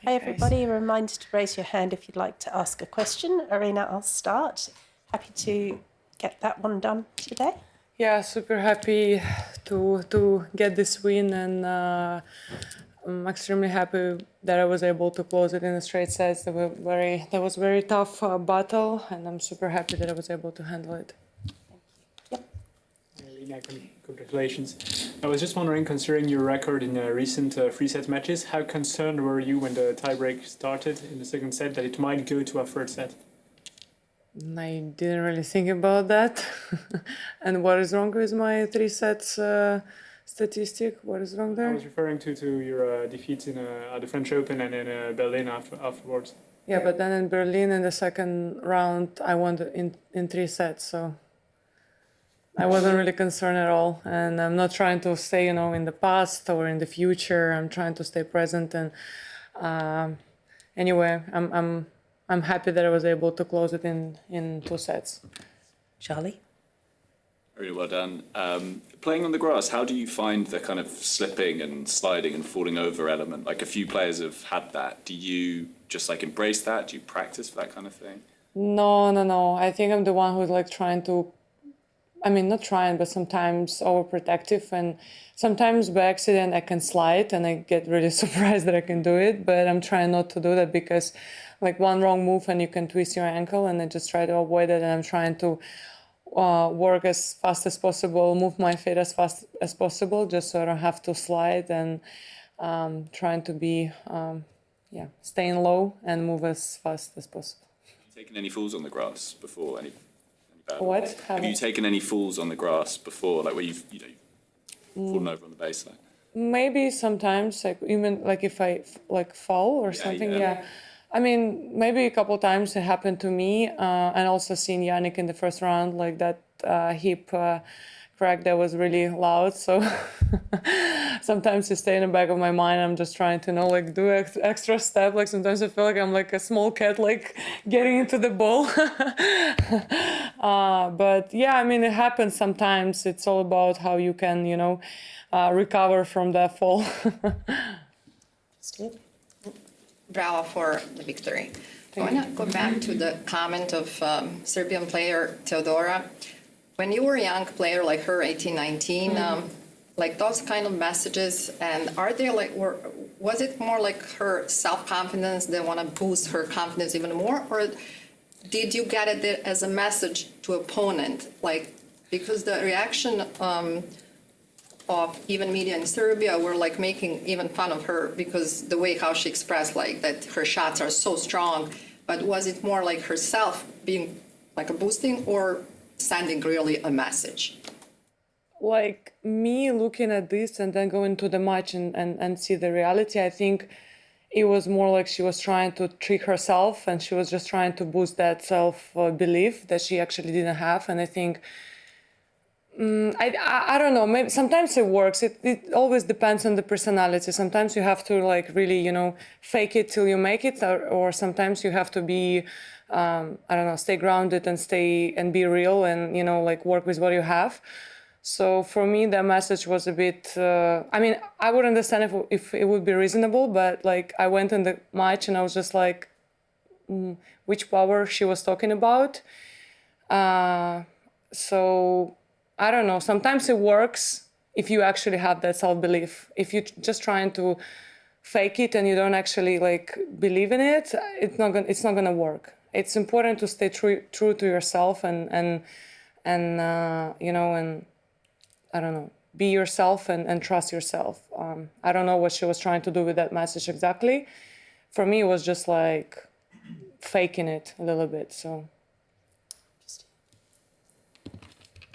Hi everybody, a reminder to raise your hand if you'd like to ask a question. Aryna, I'll start. Happy to get that one done today. Yeah, super happy to get this win, and I'm extremely happy that I was able to close it in the straight sets. That was very tough battle, and I'm super happy that I was able to handle it. Aryna, congratulations. I was just wondering, considering your record in recent three-set matches, how concerned were you when the tiebreak started in the second set that it might go to a third set? I didn't really think about that. And what is wrong with my three sets statistic? What is wrong I there? was referring to your defeats in at the French Open and in Berlin afterwards. Yeah, but then in Berlin in the second round, I won in three sets, so I wasn't really concerned at all. And I'm not trying to stay, in the past or in the future. I'm trying to stay present. And anyway, I'm happy that I was able to close it in two sets. Charlie? Really well done. Playing on the grass, how do you find the kind of slipping and sliding and falling over element? Like, a few players have had that. Do you just embrace that? Do you practice for that kind of thing? No. I think I'm the one who's trying to, not trying, but sometimes overprotective, and sometimes by accident I can slide and I get really surprised that I can do it, but I'm trying not to do that because one wrong move and you can twist your ankle, and I just try to avoid it, and I'm trying to work as fast as possible, move my feet as fast as possible, just so I don't have to slide, and trying to be, staying low and move as fast as possible. Have you taken any falls on the grass before? Any bad What? ones? Have you taken any falls on the grass before, where you've fallen over on the baseline? Maybe sometimes, even if I fall or something, yeah. Maybe a couple times it happened to me, and also seeing Yannick in the first round, that hip crack that was really loud. So sometimes it stays in the back of my mind. I'm just trying to do extra step. Sometimes I feel like I'm like a small cat, getting into the ball. But yeah, it happens sometimes. It's all about how you can, recover from that fall. Steve? Bravo for the victory. I want to go back to the comment of Serbian player Teodora. When you were a young player like her, 18, 19, those kind of messages, and are they was it more like her self-confidence, they want to boost her confidence even more, or did you get it as a message to opponent? Because the reaction of even media in Serbia were making even fun of her because the way how she expressed that her shots are so strong, but was it more like herself being a boosting or sending really a message? Me looking at this and then going to the match and see the reality, I think it was more like she was trying to trick herself, and she was just trying to boost that self-belief that she actually didn't have. And I think I don't know, maybe sometimes it works. It always depends on the personality. Sometimes you have to really, fake it till you make it, or sometimes you have to be, I don't know, stay grounded and be real and, work with what you have. So for me, the message was a bit, I would understand if it would be reasonable, but I went in the match and I was just which power she was talking about. So I don't know, sometimes it works if you actually have that self-belief. If you're just trying to fake it and you don't actually believe in it, it's not gonna work. It's important to stay true to yourself and I don't know, be yourself and trust yourself. I don't know what she was trying to do with that message exactly. For me, it was just faking it a little bit, so.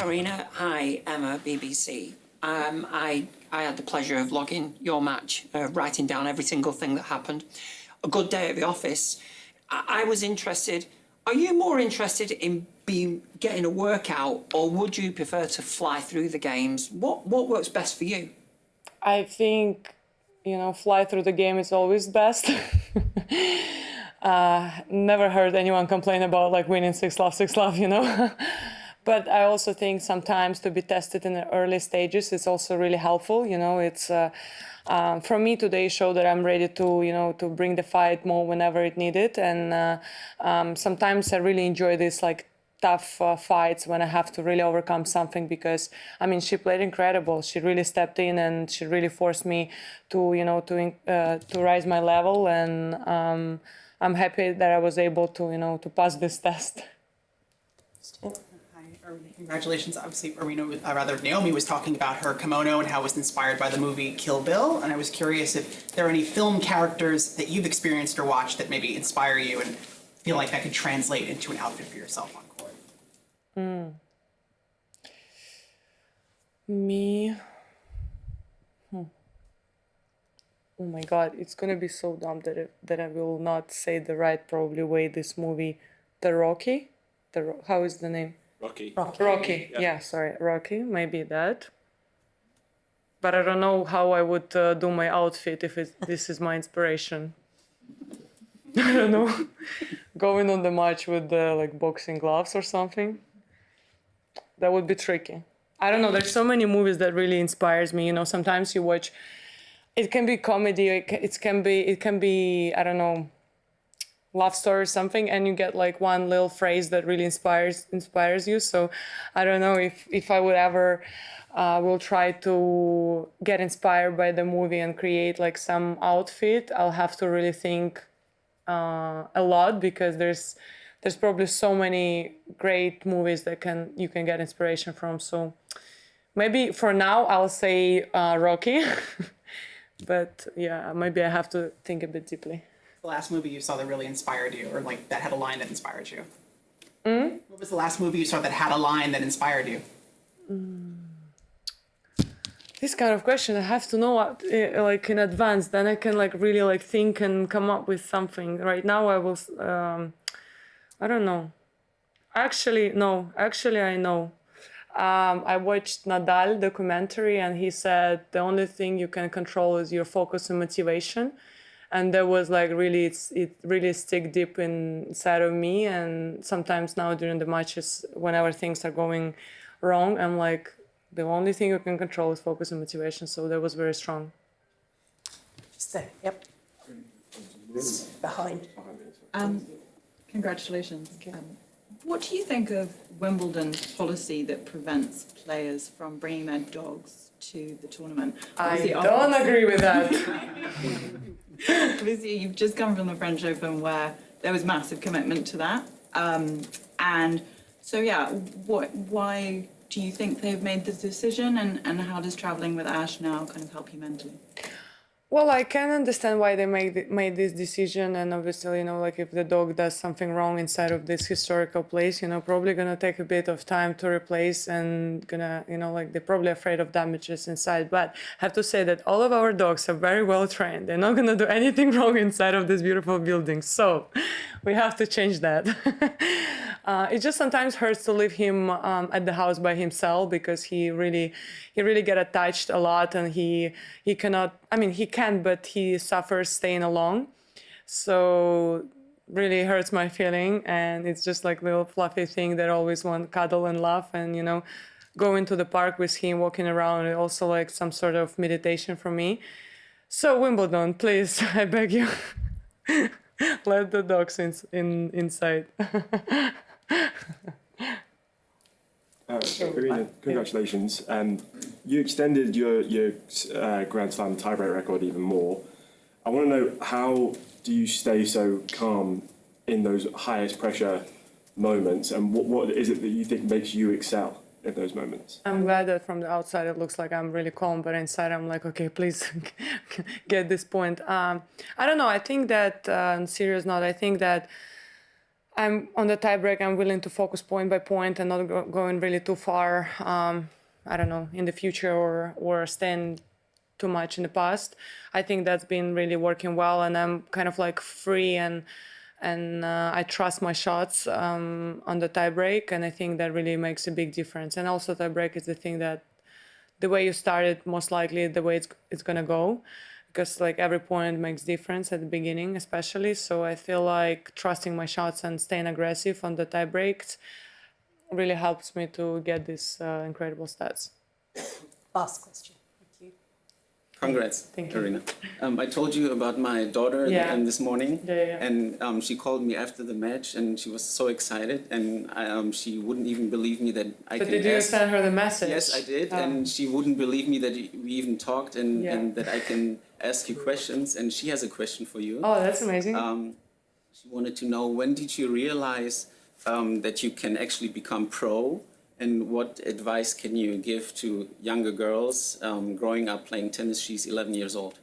Aryna, hi, Emma, BBC. I had the pleasure of logging your match, writing down every single thing that happened. A good day at the office. I was interested, are you more interested in getting a workout, or would you prefer to fly through the games? What works best for you? I think, fly through the game is always best. Never heard anyone complain about winning 6-love, But I also think sometimes to be tested in the early stages is also really helpful. It's For me, today showed that I'm ready to, to bring the fight more whenever it needed. And sometimes I really enjoy this like tough fights when I have to really overcome something, because I mean she played incredible. She really stepped in and she really forced me to to rise my level, and I'm happy that I was able to to pass this test. Hi, Aryna. Congratulations. Obviously, Naomi was talking about her kimono and how it was inspired by the movie Kill Bill. And I was curious if there are any film characters that you've experienced or watched that maybe inspire you and feel like that could translate into an outfit for yourself on court. Me. Oh my God, it's gonna be so dumb that I will not say the right probably way. This movie, The Rocky, how is the name? Rocky. Rocky. Yeah, sorry, Rocky. Maybe that. But I don't know how I would do my outfit if this is my inspiration. I don't know. Going on the match with like boxing gloves or something. That would be tricky. I don't know. There's so many movies that really inspires me. Sometimes you watch. It can be comedy. It can be I don't know, love story or something, and you get like one little phrase that really inspires you. So I don't know if I would ever will try to get inspired by the movie and create like some outfit. I'll have to really think a lot, because there's probably so many great movies that you can get inspiration from. So maybe for now I'll say Rocky, but yeah, maybe I have to think a bit deeply. The last movie you saw that really inspired you, or like that had a line that inspired you? What was the last movie you saw that had a line that inspired you? This kind of question I have to know like in advance, then I can like really like think and come up with something. Right now I will I don't know. Actually I know. I watched Nadal documentary, and he said the only thing you can control is your focus and motivation. And that was like really, it really stick deep inside of me. And sometimes now during the matches, whenever things are going wrong, I'm like, the only thing you can control is focus and motivation. So that was very strong. Just there. Yep. Behind. Congratulations. What do you think of Wimbledon's policy that prevents players from bringing their dogs to the tournament? I don't agree with that. Obviously, you've just come from the French Open where there was massive commitment to that. And so, yeah, why do you think they've made this decision, and how does traveling with Ash now kind of help you mentally? Well, I can understand why they made this decision, and obviously, like if the dog does something wrong inside of this historical place, probably gonna take a bit of time to replace, and gonna, like they're probably afraid of damages inside. But I have to say that all of our dogs are very well trained. They're not gonna do anything wrong inside of this beautiful building. So we have to change that. It just sometimes hurts to leave him at the house by himself, because he really get attached a lot, and he cannot. I mean, he can, but he suffers staying alone. So really hurts my feeling, and it's just like little fluffy thing that always want cuddle and laugh, and going to the park with him, walking around, and also like some sort of meditation for me. So Wimbledon, please, I beg you, let the dogs inside. Aryna, congratulations. You extended your Grand Slam tiebreak record even more. I want to know, how do you stay so calm in those highest pressure moments, and what is it that you think makes you excel in those moments? I'm glad that from the outside it looks like I'm really calm, but inside I'm like, okay, please get this point. I don't know. I think that, on a serious note, I think that I'm on the tiebreak. I'm willing to focus point by point and not going really too far. I don't know, in the future or staying too much in the past. I think that's been really working well, and I'm kind of like free and I trust my shots on the tiebreak, and I think that really makes a big difference. And also tiebreak is the thing that the way you started, most likely the way it's gonna go, because like every point makes difference at the beginning, especially. So I feel like trusting my shots and staying aggressive on the tie breaks really helps me to get these incredible stats. Last question. Thank you. Congrats, Thank you. Aryna. I told you about my daughter Yeah. this morning, Yeah. and she called me after the match, and she was so excited, and she wouldn't even believe me that I So can did you ask. send her the message? Yes, I did, Oh. and she wouldn't believe me that we even talked, and, Yeah. and that I can ask you questions, and she has a question for you. Oh, that's amazing. She wanted to know, when did you realize that you can actually become pro? And what advice can you give to younger girls growing up playing tennis? She's 11 years old.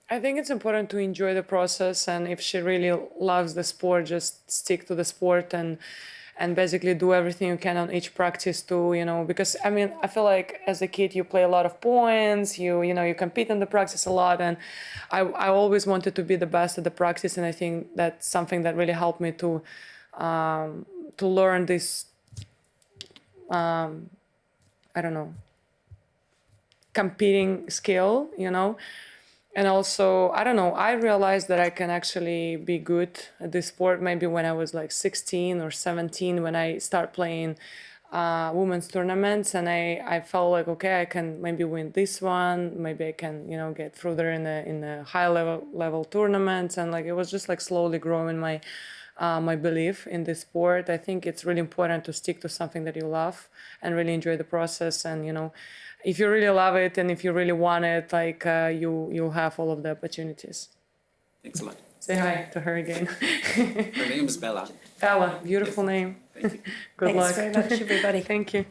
I think it's important to enjoy the process, and if she really loves the sport, just stick to the sport and basically do everything you can on each practice too, because I mean, I feel like as a kid you play a lot of points, you compete in the practice a lot, and I always wanted to be the best at the practice, and I think that's something that really helped me to learn this I don't know, competing skill, And also, I don't know, I realized that I can actually be good at this sport maybe when I was like 16 or 17, when I start playing women's tournaments, and I felt like, okay, I can maybe win this one, maybe I can, get further in the high level tournaments, and like it was just like slowly growing my belief in this sport. I think it's really important to stick to something that you love and really enjoy the process, and if you really love it and if you really want it, like you'll have all of the opportunities. Thanks a lot. Say hi to her again. Her name is Bella. Bella, beautiful name. Thank you. Good Thanks luck. very much, everybody. Thank you.